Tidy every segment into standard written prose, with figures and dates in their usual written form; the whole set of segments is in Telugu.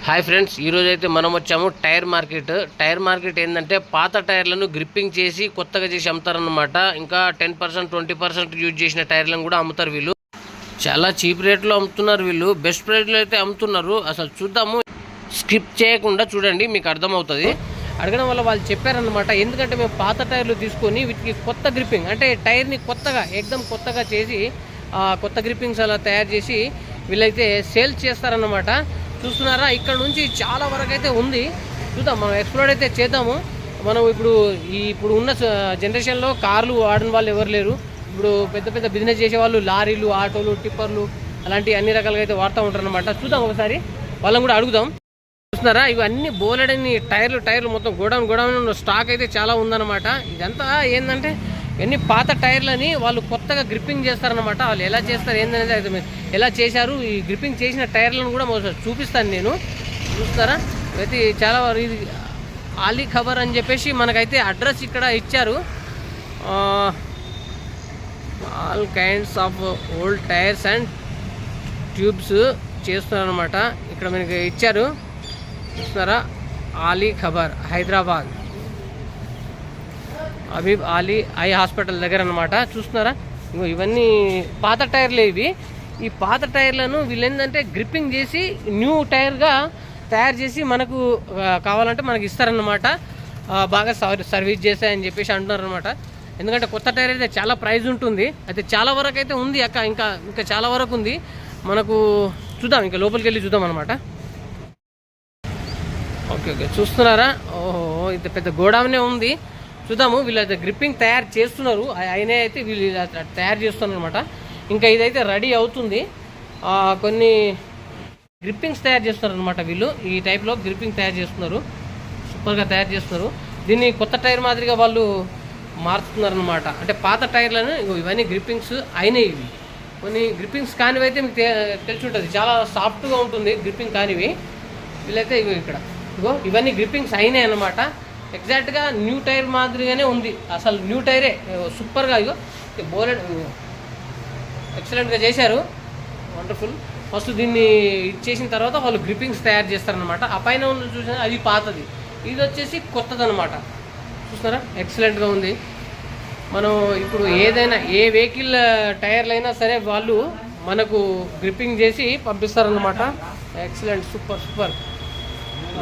హాయ్ ఫ్రెండ్స్, ఈరోజు అయితే మనం వచ్చాము టైర్ మార్కెట్. టైర్ మార్కెట్ ఏంటంటే పాత టైర్లను గ్రిప్పింగ్ చేసి కొత్తగా చేసి అమ్ముతారనమాట. ఇంకా 10% 20% యూజ్ చేసిన టైర్లను కూడా అమ్ముతారు వీళ్ళు. చాలా చీప్ రేట్లో అమ్ముతున్నారు వీళ్ళు, బెస్ట్ ప్రైస్లో అయితే అమ్ముతున్నారు. అసలు చూద్దాము, స్కిప్ చేయకుండా చూడండి, మీకు అర్థమవుతుంది. అడగడం వల్ల వాళ్ళు చెప్పారనమాట, ఎందుకంటే మేము పాత టైర్లు తీసుకొని వీటికి కొత్త గ్రిప్పింగ్ అంటే టైర్ని కొత్తగా కొత్తగా చేసి కొత్త గ్రిప్పింగ్స్ అలా తయారు చేసి వీళ్ళైతే సేల్ చేస్తారన్నమాట. చూస్తున్నారా, ఇక్కడ నుంచి చాలా వరకు అయితే ఉంది. చూద్దాం, మనం ఎక్స్ప్లోర్ అయితే చేద్దాము. మనం ఇప్పుడు ఉన్న జనరేషన్లో కార్లు వాడిన వాళ్ళు ఎవరు లేరు. ఇప్పుడు పెద్ద పెద్ద బిజినెస్ చేసేవాళ్ళు లారీలు, ఆటోలు, టిప్పర్లు అలాంటి అన్ని రకాలుగా అయితే వాడుతూ ఉంటారు అనమాట. చూద్దాం ఒకసారి, వాళ్ళని కూడా అడుగుదాం. చూస్తున్నారా, ఇవన్నీ బోలెడని టైర్లు మొత్తం గోడౌన్ స్టాక్ అయితే చాలా ఉందన్నమాట. ఇదంతా ఏంటంటే ఇవన్నీ పాత టైర్లని వాళ్ళు కొత్తగా గ్రిప్పింగ్ చేస్తారనమాట. వాళ్ళు ఎలా చేస్తారు ఏందనేది అయితే ఎలా చేశారు, ఈ గ్రిప్పింగ్ చేసిన టైర్లను కూడా చూపిస్తాను నేను. చూస్తారా, అయితే చాలా ఇది ఆలీ ఖబర్ అని చెప్పేసి మనకైతే అడ్రస్ ఇక్కడ ఇచ్చారు. All kinds of old tyres and tubes చేస్తున్నారనమాట. ఇక్కడ మనకి ఇచ్చారు. చూస్తున్నారా, ఆలీ ఖబర్ హైదరాబాద్, అబీబ్ ఆలీ ఐ హాస్పిటల్ దగ్గర అనమాట. చూస్తున్నారా, ఇవన్నీ పాత టైర్లే ఇవి. ఈ పాత టైర్లను వీళ్ళు ఏంటంటే గ్రిప్పింగ్ చేసి న్యూ టైర్గా తయారు చేసి మనకు కావాలంటే మనకి ఇస్తారన్నమాట. బాగా సర్వీస్ చేస్తాయని చెప్పేసి అంటున్నారు అనమాట. ఎందుకంటే కొత్త టైర్ అయితే చాలా ప్రైజ్ ఉంటుంది. అయితే చాలా వరకు అయితే ఉంది అక్క, ఇంకా చాలా వరకు ఉంది. మనకు చూద్దాం, ఇంకా లోపలికి వెళ్ళి చూద్దాం అనమాట. ఓకే, చూస్తున్నారా, ఓహో, ఇది పెద్ద గోడౌనే ఉంది. చూద్దాము, వీళ్ళైతే గ్రిప్పింగ్ తయారు చేస్తున్నారు. అయినా అయితే వీళ్ళు తయారు చేస్తున్నారు అనమాట. ఇంకా ఇదైతే రెడీ అవుతుంది. కొన్ని గ్రిప్పింగ్స్ తయారు చేస్తున్నారు అనమాట. వీళ్ళు ఈ టైప్లో గ్రిప్పింగ్ తయారు చేస్తున్నారు, సూపర్గా తయారు చేస్తున్నారు. దీన్ని కొత్త టైర్ మాదిరిగా వాళ్ళు మారుతున్నారు అనమాట. అంటే పాత టైర్లను ఇవన్నీ గ్రిప్పింగ్స్ అయినాయి. ఇవి కొన్ని గ్రిప్పింగ్స్ కానివి అయితే మీకు తెలిసి ఉంటుంది, చాలా సాఫ్ట్గా ఉంటుంది గ్రిప్పింగ్ కానివి. వీళ్ళైతే ఇవన్నీ గ్రిప్పింగ్స్ అయినాయి అనమాట. ఎగ్జాక్ట్గా న్యూ టైర్ మాదిరిగానే ఉంది. అసలు న్యూ టైరే, సూపర్గా బోలెడ్ ఎక్సలెంట్గా చేశారు, వండర్ఫుల్. ఫస్ట్ దీన్ని ఇచ్చేసిన తర్వాత వాళ్ళు గ్రిప్పింగ్స్ తయారు చేస్తారనమాట. ఆ పైన ఉన్న చూసిన అది పాతది, ఇది వచ్చేసి కొత్తదనమాట. చూస్తారా, ఎక్సలెంట్గా ఉంది. మనం ఇప్పుడు ఏదైనా ఏ వెహికల్ టైర్లు అయినా సరే వాళ్ళు మనకు గ్రిప్పింగ్ చేసి పంపిస్తారనమాట. Excellent, super.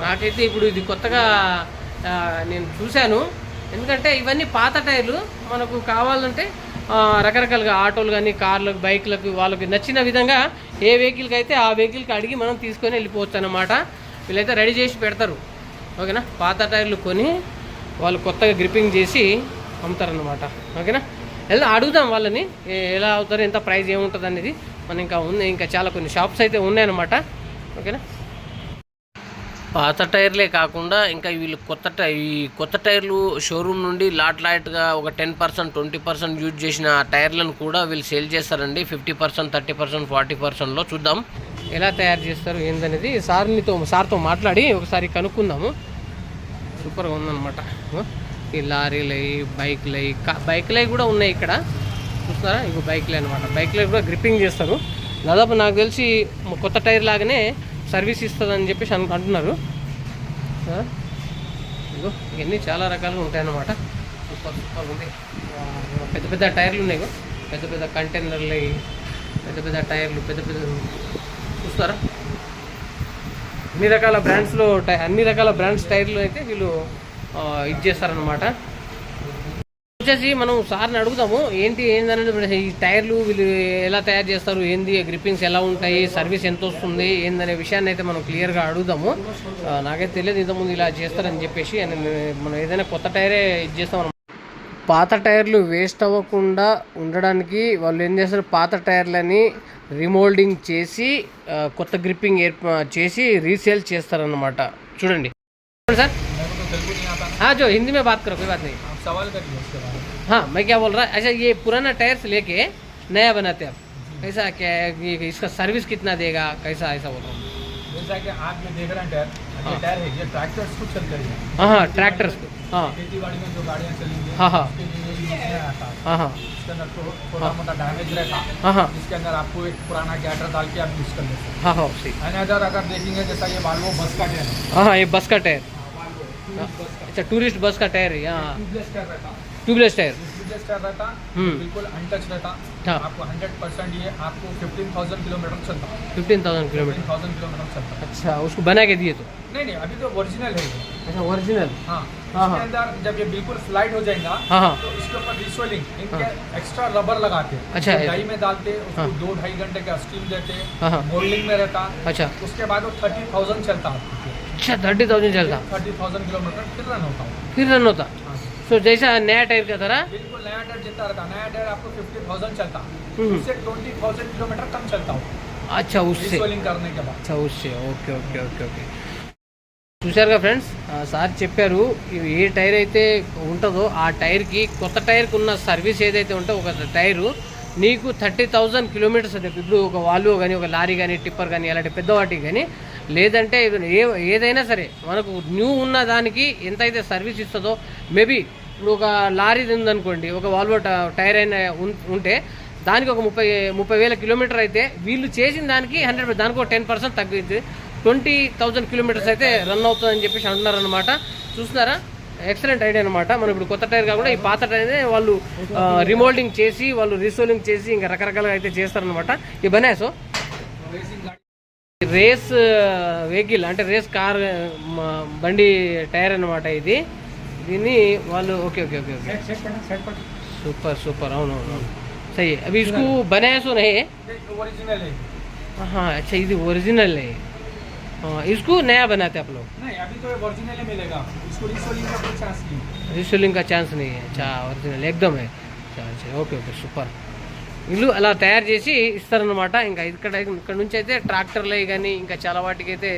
నాకైతే ఇప్పుడు ఇది కొత్తగా నేను చూశాను. ఎందుకంటే ఇవన్నీ పాత టైర్లు మనకు కావాలంటే రకరకాలుగా ఆటోలు కానీ కార్లకు, బైక్లకు, వాళ్ళకి నచ్చిన విధంగా ఏ వెహికల్కి అయితే ఆ వెహికల్కి అడిగి మనం తీసుకొని వెళ్ళిపోవచ్చు అన్నమాట. వీళ్ళైతే రెడీ చేసి పెడతారు. ఓకేనా, పాత టైర్లు కొని వాళ్ళు కొత్తగా గ్రిప్పింగ్ చేసి అమ్ముతారన్నమాట. ఓకేనా, అడుగుదాం వాళ్ళని ఎలా అవుతారు, ఎంత ప్రైస్ ఏముంటుంది అనేది. మనం ఇంకా చాలా కొన్ని షాప్స్ అయితే ఉన్నాయన్నమాట. ఓకేనా, పాత టైర్లే కాకుండా ఇంకా వీళ్ళు కొత్త టైర్లు షోరూమ్ నుండి లాట్గా ఒక 10% 20% యూజ్ చేసిన టైర్లను కూడా వీళ్ళు సేల్ చేస్తారండి. 50% 30% 40%లో. చూద్దాం ఎలా తయారు చేస్తారు ఏందనేది. సార్తో మాట్లాడి ఒకసారి కనుక్కుందాము. సూపర్గా ఉందన్నమాట. ఈ లారీలు, బైక్లై కూడా ఉన్నాయి ఇక్కడ. చూస్తారా, ఇవి బైక్లే అనమాట. బైక్లై కూడా గ్రిప్పింగ్ చేస్తారు. దాదాపు నాకు తెలిసి కొత్త టైర్ లాగానే సర్వీస్ ఇస్తుందని చెప్పేసి అంటున్నారు. ఇవన్నీ చాలా రకాలుగా ఉంటాయన్నమాట. సూపర్ ఉంది. పెద్ద టైర్లు ఉన్నాయి, పెద్ద కంటైనర్లు, పెద్ద టైర్లు, పెద్ద చూస్తారా, అన్ని రకాల బ్రాండ్స్ టైర్లు అయితే వీళ్ళు ఇది చేస్తారనమాట. వచ్చేసి మనం సార్ని అడుగుదాము, ఏందనేది ఈ టైర్లు వీళ్ళు ఎలా తయారు చేస్తారు, ఏంది గ్రిప్పింగ్స్ ఎలా ఉంటాయి, సర్వీస్ ఎంత వస్తుంది, ఏందనే విషయాన్ని అయితే మనం క్లియర్గా అడుగుదాము. నాకైతే తెలియదు ఇంతకుముందు ఇలా చేస్తారని చెప్పేసి. మనం ఏదైనా కొత్త టైరే ఇది చేస్తాం. పాత టైర్లు వేస్ట్ అవ్వకుండా ఉండడానికి వాళ్ళు ఏం చేస్తారు, పాత టైర్లని రీమోల్డింగ్ చేసి కొత్త గ్రిప్పింగ్ చేసి రీసేల్ చేస్తారన్నమాట. చూడండి సార్, जो हिंदी में बात करो, कोई बात नहीं, सवाल करिए उसके बारे में। हाँ, मैं क्या बोल रहा, अच्छा ये पुराना टायर्स लेके नया बनाते हैं आप, कैसा क्या है, इसका सर्विस कितना देगा, कैसा, ऐसा बोल रहा हूँ। जैसा कि आप ये देख रहे हैं टायर, ये टायर है, ये ट्रैक्टर्स को चलते हैं। हाँ ट्रैक्टर्स। हाँ खेती बाड़ी में जो गाड़ियाँ चलेंगी, हाँ हाँ उसके लिए यूज में आता है। हाँ हाँ इसके अंदर थोड़ा मोटा डैमेज रहता है, हाँ हाँ इसके अंदर आपको एक पुराना गैटर डाल के आप यूज कर लेते हैं। हाँ हाँ सही। अनदर अगर देखेंगे जैसा ये वाल्वो बस का टायर है। हाँ हाँ ये बस का टायर, वाल्वो अच्छा टूरिस्ट बस का टायर है यहाँ, ट्यूबलेस टायर रहता, ट्यूबलेस टायर। ट्यूबलेस टायर रहता, बिल्कुल अनटच रहता। हाँ आपको 100% ये आपको 15,000 किलोमीटर चलता, 15,000 किलोमीटर। 15,000 किलोमीटर चलता। अच्छा उसको बना के दिए तो? नहीं अभी तो ओरिजिनल है ये। अच्छा ओरिजिनल। हाँ हाँ, इसके हाँ। अंदर जब ये बिल्कुल फ्लाइट हो जाएगा, हाँ हाँ तो इसके ऊपर रिसोलिंग इनके एक्स्ट्रा रबर लगाते, अच्छा, डाई में डालते, उसको हाँ। 2-2.5 घंटे का स्टीम देते, हाँ, हाँ। मोल्डिंग में रहता। अच्छा उसके बाद वो 30,000 चलता आपको, अच्छा 30,000 चलता, 30,000 किलोमीटर फिर रन होता है। फिर रन होता। हाँ। तो जैसा नया टायर का तरह? बिल्कुल नया टायर जितना रहता, नया टायर आपको 50,000 चलता, हम्म। उससे 20,000 किलोमीटर कम चलता हो अच्छा उससे, रिसोलिंग करने के बाद। अच्छा उससे, ఓకే ఓకే ఓకే ఓకే చూశారుగా ఫ్రెండ్స్, సార్ చెప్పారు ఏ టైర్ అయితే ఉంటుందో ఆ టైర్కి కొత్త టైర్కి ఉన్న సర్వీస్ ఏదైతే ఉంటుందో ఒక టైరు నీకు 30,000 కిలోమీటర్స్ అయితే ఇప్పుడు ఒక వాల్వో కానీ ఒక లారీ కానీ టిప్పర్ కానీ అలాంటి పెద్ద వాటికి కానీ లేదంటే ఏదైనా సరే మనకు న్యూ ఉన్న దానికి ఎంతైతే సర్వీస్ ఇస్తుందో మేబీ ఇప్పుడు ఒక లారీ ఉందనుకోండి, ఒక వాల్వో టైర్ అయినా ఉంటే దానికి ఒక 30,000 కిలోమీటర్ అయితే వీళ్ళు చేసిన దానికి 100 దానికి ఒక 10% తగ్గింది, 20,000 కిలోమీటర్స్ అయితే రన్ అవుతుందని చెప్పేసి అంటున్నారు అనమాట. చూస్తున్నారా, ఎక్సలెంట్ ఐడియా అనమాట. మనం ఇప్పుడు కొత్త టైర్ కాకుండా ఈ పాత టైర్నే వాళ్ళు రిమోల్డింగ్ చేసి వాళ్ళు రీసోలింగ్ చేసి ఇంకా రకరకాలుగా అయితే చేస్తారనమాట. ఈ బనాయసో రేస్ వెహికల్ అంటే రేస్ కార్ బండి టైర్ అనమాట ఇది. దీన్ని వాళ్ళు okay okay okay okay super super, అవునవును सही है. अभी इसको बनाया सो नहीं है? ओरिजिनल है। हाँ अच्छा ये ओरिजिनल है। हाँ इसको नया बनाते आप लोग? नहीं अभी तो ओरिजिनल ही मिलेगा, इसको रिसोलिंग का कोई चांस नहीं, రీసోలింగ్ का ఛాన్స్ नहीं है. अच्छा ఒరిజినల్ एकदम है. अच्छा ఓకే ఓకే సూపర్. వీళ్ళు అలా తయారు చేసి ఇస్తారనమాట. ఇంకా ఇక్కడ నుంచి అయితే ట్రాక్టర్లు కానీ ఇంకా చాలా వాటికి అయితే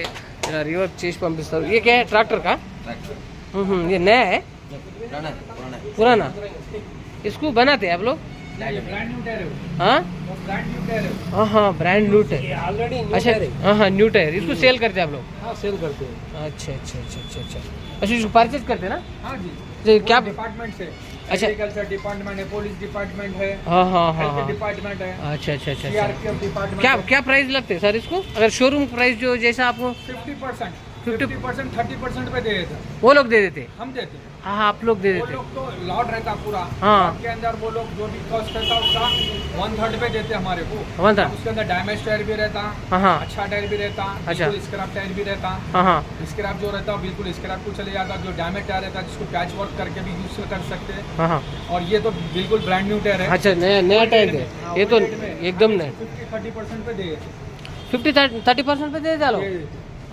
ఇలా రివర్క్ చేసి పంపిస్తారు. ये क्या है, ट्रैक्टर का? ये नया है पुराना? इसको बनाते हैं आप लोग? ब्रांड न्यू टायर है। हाँ ब्रांड न्यू टायर है। हाँ ब्रांड न्यू टायर, ऑलरेडी अच्छा हाँ न्यू टायर. इसको सेल करते हैं आप लोग? हाँ सेल करते हैं। अच्छा अच्छा अच्छा अच्छा अच्छा अच्छा इसको परचेज करते हैं ना? हाँ जी, तो क्या डिपार्टमेंट से, अच्छा एग्रीकल्चर डिपार्टमेंट है, पुलिस डिपार्टमेंट है, हाँ हाँ हाँ हेल्थ हाँ डिपार्टमेंट है, अच्छा अच्छा अच्छा अच्छा. CRPF department. क्या क्या प्राइस लगते हैं सर इसको? अगर शोरूम प्राइस जो जैसा आपको 50%, 30% पे दे देते हैं। वो लोग दे देते? हम देते हैं। हाँ आप लोग दे वो देते? लोग तो लॉट रहता पूरा, हाँ। लॉट के अंदर वो लोग जो भी कॉस्ट रहता उसका 1/3 पे देते हमारे को। 1/3? उसके अंदर डैमेज टायर भी रहता, हाँ हाँ अच्छा टायर भी रहता, अच्छा। बिल्कुल स्क्रैप टायर भी रहता। हाँ हाँ स्क्रैप जो रहता है बिल्कुल स्क्रैप को चले जाता, जो डैमेज टायर रहता है जिसको पैच वर्क करके भी यूज कर सकते हैं। हाँ हाँ और ये तो बिल्कुल ब्रांड न्यू टायर है। अच्छा नया टायर है ये तो एकदम नया. 50-30% पे दे 50-30% पे दे देते लोग?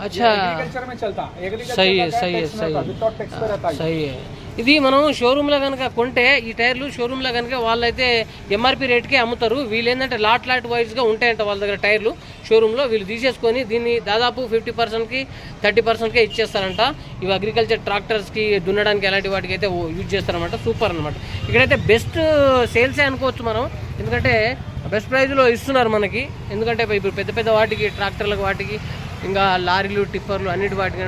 अच्छा एग्रीकल्चर में चलता, एग्रीकल्चर सही है सही है सही है सही है. ఇది మనం షోరూంలో కనుక కొంటే ఈ టైర్లు షోరూంలో కనుక వాళ్ళైతే ఎంఆర్పి రేట్కే అమ్ముతారు. వీళ్ళు ఏంటంటే లాట్ వైజ్గా ఉంటాయంట వాళ్ళ దగ్గర టైర్లు షోరూంలో. వీళ్ళు తీసేసుకొని దీన్ని దాదాపు 50%కి 30%కే ఇచ్చేస్తారంట. ఇవి అగ్రికల్చర్ ట్రాక్టర్స్కి దున్నడానికి అలాంటి వాటికి అయితే యూజ్ చేస్తారనమాట. సూపర్ అనమాట. ఇక్కడైతే బెస్ట్ సేల్సే అనుకోవచ్చు మనం, ఎందుకంటే బెస్ట్ ప్రైజ్లో ఇస్తున్నారు మనకి. ఎందుకంటే ఇప్పుడు పెద్ద పెద్ద వాటికి ట్రాక్టర్లకు వాటికి ఇంకా లారీలు టిప్పర్లు అన్నిటి వాటికి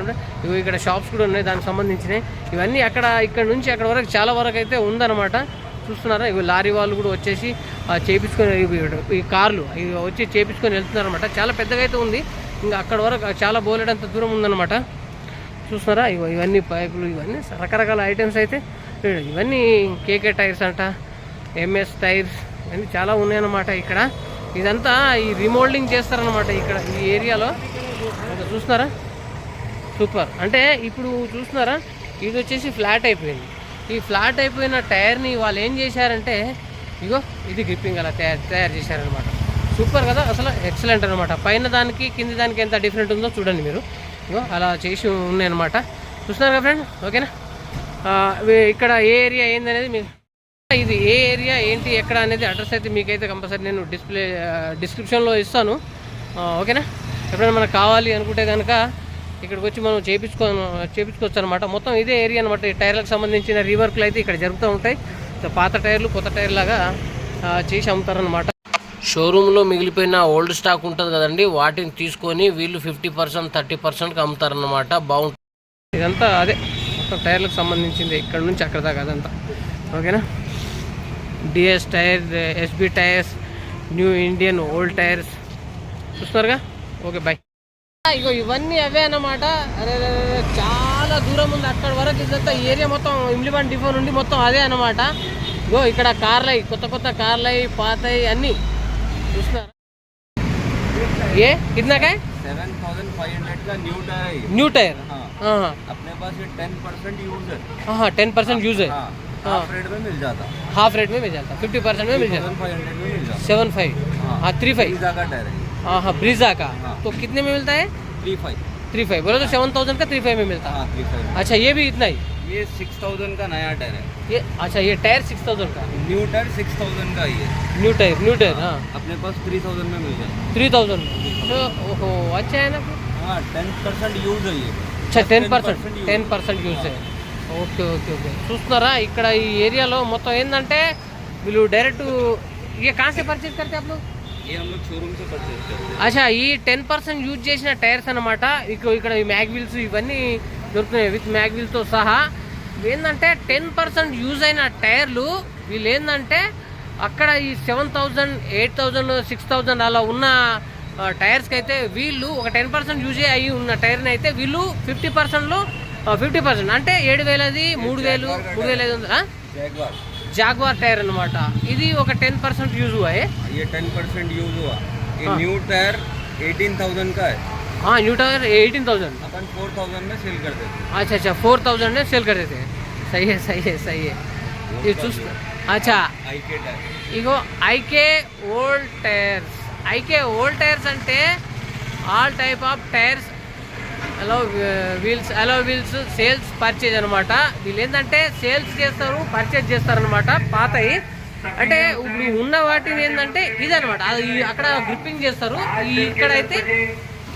ఇవి ఇక్కడ షాప్స్ కూడా ఉన్నాయి దానికి సంబంధించినవి. ఇవన్నీ ఇక్కడ నుంచి అక్కడ వరకు చాలా వరకు అయితే ఉందన్నమాట. చూస్తున్నారా, ఇవి లారీ వాళ్ళు కూడా వచ్చేసి చేపించుకొని ఈ కార్లు ఇవి వచ్చి చేపించుకొని వెళ్తున్నారనమాట. చాలా పెద్దగా అయితే ఉంది, ఇంకా అక్కడ వరకు చాలా బోలెడంత దూరం ఉందన్నమాట. చూస్తున్నారా, ఇవన్నీ పైపులు ఇవన్నీ రకరకాల ఐటమ్స్ అయితే ఇవన్నీ కేకే టైర్స్ అంట, ఎంఎస్ టైర్స్ ఇవన్నీ చాలా ఉన్నాయన్నమాట ఇక్కడ. ఇదంతా ఈ రిమోల్డింగ్ చేస్తారనమాట ఇక్కడ ఈ ఏరియాలో. చూస్తున్నారా సూపర్. అంటే ఇప్పుడు చూస్తున్నారా ఇది వచ్చేసి ఫ్లాట్ అయిపోయింది. ఈ ఫ్లాట్ అయిపోయిన టైర్ని వాళ్ళు ఏం చేశారంటే ఇగో ఇది గ్రిప్పింగ్ అలా తయారు చేశారనమాట. సూపర్ కదా, అసలు ఎక్సలెంట్ అనమాట. పైన దానికి కింది దానికి ఎంత డిఫరెంట్ ఉందో చూడండి మీరు. ఇగో అలా చేసి ఉన్నాయన్నమాట. చూస్తున్నారు కదా ఫ్రెండ్, ఓకేనా. ఇక్కడ ఏ ఏరియా ఏందనేది మీకు, ఇది ఏ ఏరియా ఏంటి ఎక్కడ అనేది అడ్రస్ అయితే మీకైతే కంపల్సరీ నేను డిస్క్రిప్షన్లో ఇస్తాను, ఓకేనా. ఎప్పుడైనా మనకు కావాలి అనుకుంటే కనుక ఇక్కడికి వచ్చి మనం చేపించుకోవచ్చు అనమాట. మొత్తం ఇదే ఏరియా అనమాట. ఈ టైర్లకు సంబంధించిన రీవర్క్లు అయితే ఇక్కడ జరుగుతూ ఉంటాయి. పాత టైర్లు కొత్త టైర్ లాగా చేసి అమ్ముతారనమాట. షోరూంలో మిగిలిపోయిన ఓల్డ్ స్టాక్ ఉంటుంది కదండి, వాటిని తీసుకొని వీళ్ళు 50% 30%కి అమ్ముతారన్నమాట. బాగుంటుంది. ఇదంతా అదే మొత్తం టైర్లకు సంబంధించింది, ఇక్కడ నుంచి అక్కడ దాకా అదంతా. ఓకేనా. DS tyre, SB tyres, new Indian old tyres చూస్తున్నారుగా. Okay boy. ఇగో ఇవన్నీ అవే అన్నమాట. అరే చాలా దూరం ఉంది అక్కడ వరకు. ఇదంతా ఏరియా మొత్తం ఇమ్లిబాన్ డిపో నుండి మొత్తం అదే అన్నమాట. ఇగో ఇక్కడ కార్లై, కొత్త కొత్త కార్లై, పాతయి అన్నీ చూస్తున్నారు. ये कितना का है? 7500 का न्यू टायर है। New tyre. हाँ, अपने पास ये 10% यूज है। हाँ 10% यूज है. हाफ रेट में मिल जाता। हाफ रेट में मिल जाता, 50% में मिल जाता। 7500 में मिल जाता। 75 हाँ 35 ब्रीजा का टायर है। हाँ ब्रीजा का। तो कितने में मिलता है? 35 बोले तो 7000 का 35 में मिलता है। 35। अच्छा ये भी इतना ही? ये 6000 का नया टायर है ये। अच्छा ये टायर 6000 का, न्यू टायर 6000 का ही है। न्यू टायर हाँ अपने पास 3000 में मिल जाता। 3000 तो ओहो अच्छा है ना. हाँ 10% यूज है ये। अच्छा 10% యూజ్ है. Okay okay okay. చూస్తున్నారా ఇక్కడ ఈ ఏరియాలో మొత్తం ఏంటంటే వీళ్ళు డైరెక్ట్ ये कहाँ से परचेज करते हैं आप लोग? ये हम लोग शोरूम से परचेज करते हैं. అచ్చా ఈ 10% యూజ్ చేసిన టైర్స్ అనమాట. ఇక్కడ ఈ మ్యాగ్ వీల్స్ ఇవన్నీ దొరుకుతున్నాయి విత్ మ్యాగ్ వీల్తో సహా. ఏంటంటే 10% యూజ్ అయిన టైర్లు వీళ్ళు ఏంటంటే అక్కడ ఈ 7000 8000 6000 అలా ఉన్న టైర్స్కి అయితే వీళ్ళు ఒక 10% యూజ్ అయ్యి ఉన్న టైర్ని అయితే వీళ్ళు 50%లో 50% అంటే 7000ది 3000 3500 జాగ్వార్ టైర్ అనమాట. ఇది ఒక 10% यूज हुआ है. ये 10% यूज हुआ. ये न्यू टायर 18000 का है. हाँ न्यू टायर 18000 अपन 4000 में सेल कर देते हैं. अच्छा 4000 में सेल कर देते हैं. सही है. ये चूस. अच्छा ఐకే टायर. ఇగో IK old tyres. IK old tyres అంటే all type of tyres, alloy wheels sales purchase అనమాట. వీళ్ళు ఏంటంటే సేల్స్ చేస్తారు, పర్చేజ్ చేస్తారనమాట. పాతయి అంటే ఇప్పుడు ఉన్న వాటిని ఏంటంటే ఇదనమాట, అది అక్కడ గ్రిప్పింగ్ చేస్తారు. ఇక్కడైతే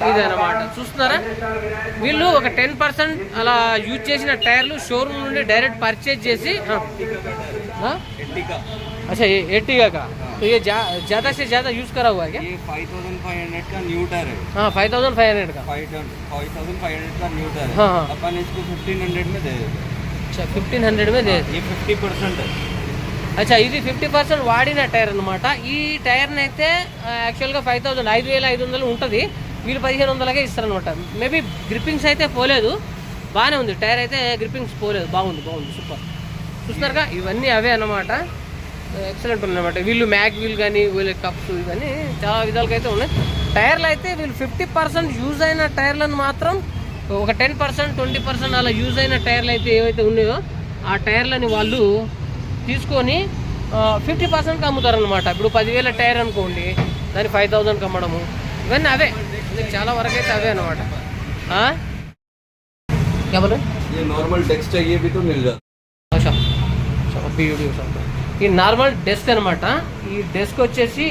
ఇదనమాట. చూస్తున్నారా వీళ్ళు ఒక 10% అలా యూజ్ చేసిన టైర్లు షోరూమ్ నుండి డైరెక్ట్ పర్చేజ్ చేసి. अच्छा ये एर्टिगा का. तो ये ज़्यादा से ज़्यादा यूज़ करा हुआ है क्या? ये 5500 का न्यू टायर है. हाँ 5500 का. 5500 का न्यू टायर है. हाँ. अपन इसको 1500 में दे देते हैं. अच्छा 1500 में दे. ये 50% है. अच्छा ఇది 50% వాడిన టైర్ అనమాట. ఈ టైర్ని అయితే యాక్చువల్గా 5500 ఉంటుంది. వీళ్ళు 1500కే ఇస్తారనమాట. మేబీ గ్రిప్పింగ్స్ అయితే పోలేదు, బాగానే ఉంది టైర్ అయితే. గ్రిప్పింగ్స్ పోలేదు, బాగుంది సూపర్. చూస్తున్నారుగా ఇవన్నీ అవే అన్నమాట. ఎక్సలెంట్ ఉన్నమాట. వీళ్ళు మ్యాగ్ వీల్ కానీ వీళ్ళ కప్స్ ఇవన్నీ చాలా విధాలుగా అయితే ఉన్నాయి. టైర్లు అయితే వీళ్ళు 50% యూజ్ అయిన టైర్లను మాత్రం ఒక 10% 20% అలా యూజ్ అయిన టైర్లు అయితే ఏవైతే ఉన్నాయో ఆ టైర్లని వాళ్ళు తీసుకొని 50%కి అమ్ముతారనమాట. ఇప్పుడు 10,000 టైర్ అనుకోండి, దాన్ని 5000కి అమ్మడము, ఇవన్నీ అవే. చాలా వరకు అయితే అవే అనమాట. ये नॉर्मल डेस्क चाहिए भी तो मिल जाता. ఈ నార్మల్ డెస్క్ అనమాట. ఈ డెస్క్ వచ్చేసి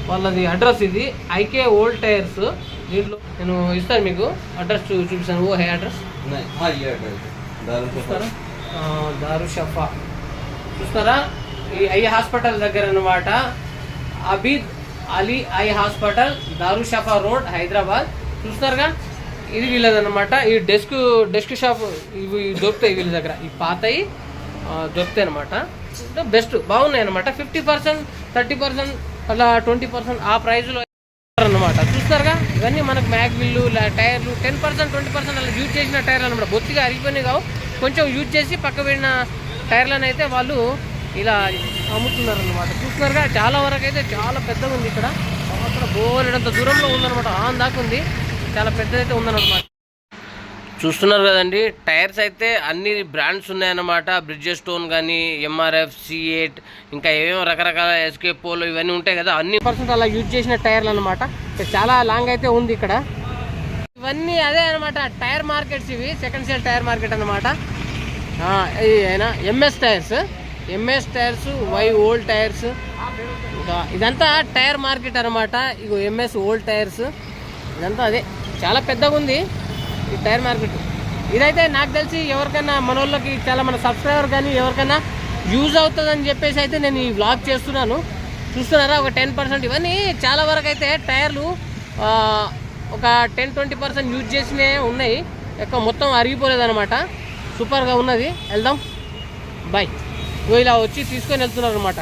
వాళ్ళది అడ్రస్ ఇది ఐకే ఓల్డ్ టైర్స్. దీంట్లో నేను ఇస్తాను మీకు అడ్రస్ చూపిస్తాను. ఓ హే అడ్రస్ చూస్తారా, దారుషఫా చూస్తారా, ఈ ఐ హాస్పిటల్ దగ్గర అనమాట. Abid Ali eye hospital, Darushifa road, Hyderabad. చూస్తారుగా ఇది వీళ్ళదన్నమాట. ఈ డెస్క్ షాప్ ఇవి దొరుకుతాయి వీళ్ళ దగ్గర. ఈ పాతయి దొరుకుతాయి అనమాట. బెస్ట్ బాగున్నాయి అనమాట. 50% 30% అలా 20% ఆ ప్రైజ్లో అనమాట. చూస్తారుగా ఇవన్నీ మనకు మ్యాగ్ విల్లు టైర్లు 10% 20% అలా యూజ్ చేసిన టైర్లు అనమాట. బొత్తిగా అరిగిపోయినాయి కావు, కొంచెం యూజ్ చేసి పక్క పెట్టిన టైర్లను అయితే వాళ్ళు ఇలా అమ్ముతున్నారు అనమాట. చూస్తున్నారుగా చాలా వరకు అయితే చాలా పెద్దగా ఉంది. ఇక్కడ అక్కడ బోలెడంత దూరంలో ఉందన్నమాట. ఆన్ దాకా ఉంది, చాలా పెద్దదైతే ఉందన్నమాట. చూస్తున్నారు కదండి, టైర్స్ అయితే అన్ని బ్రాండ్స్ ఉన్నాయన్నమాట. బ్రిడ్జెస్ స్టోన్ కానీ, ఎంఆర్ఎఫ్, C8, ఇంకా ఏమేమో రకరకాల ఎస్కే పోలో ఇవన్నీ ఉంటాయి కదా. అన్ని % అలా యూజ్ చేసిన టైర్లు అనమాట. చాలా లాంగ్ అయితే ఉంది ఇక్కడ. ఇవన్నీ అదే అనమాట టైర్ మార్కెట్స్. ఇవి సెకండ్ సేల్ టైర్ మార్కెట్ అనమాట. అయినా MS tyres, why old tyres, ఇంకా ఇదంతా టైర్ మార్కెట్ అనమాట. ఇగో ఎంఎస్ ఓల్డ్ టైర్స్, ఇదంతా అదే చాలా పెద్దగా ఉంది ఈ టైర్ మార్కెట్. ఇదైతే నాకు తెలిసి ఎవరికైనా మన వాళ్ళకి చాలా మన సబ్స్క్రైబర్ కానీ ఎవరికైనా యూజ్ అవుతుందని చెప్పేసి అయితే నేను ఈ వ్లాగ్ చేస్తున్నాను. చూస్తున్నారా ఒక 10%. ఇవన్నీ చాలా వరకు అయితే టైర్లు ఒక 10-20% యూజ్ చేసినవి ఉన్నాయి, ఎక్కువ మొత్తం అరిగిపోలేదన్నమాట. సూపర్గా ఉన్నది. వెళ్దాం బాయ్. ఇలా వచ్చి తీసుకొని వెళ్తున్నారు అనమాట.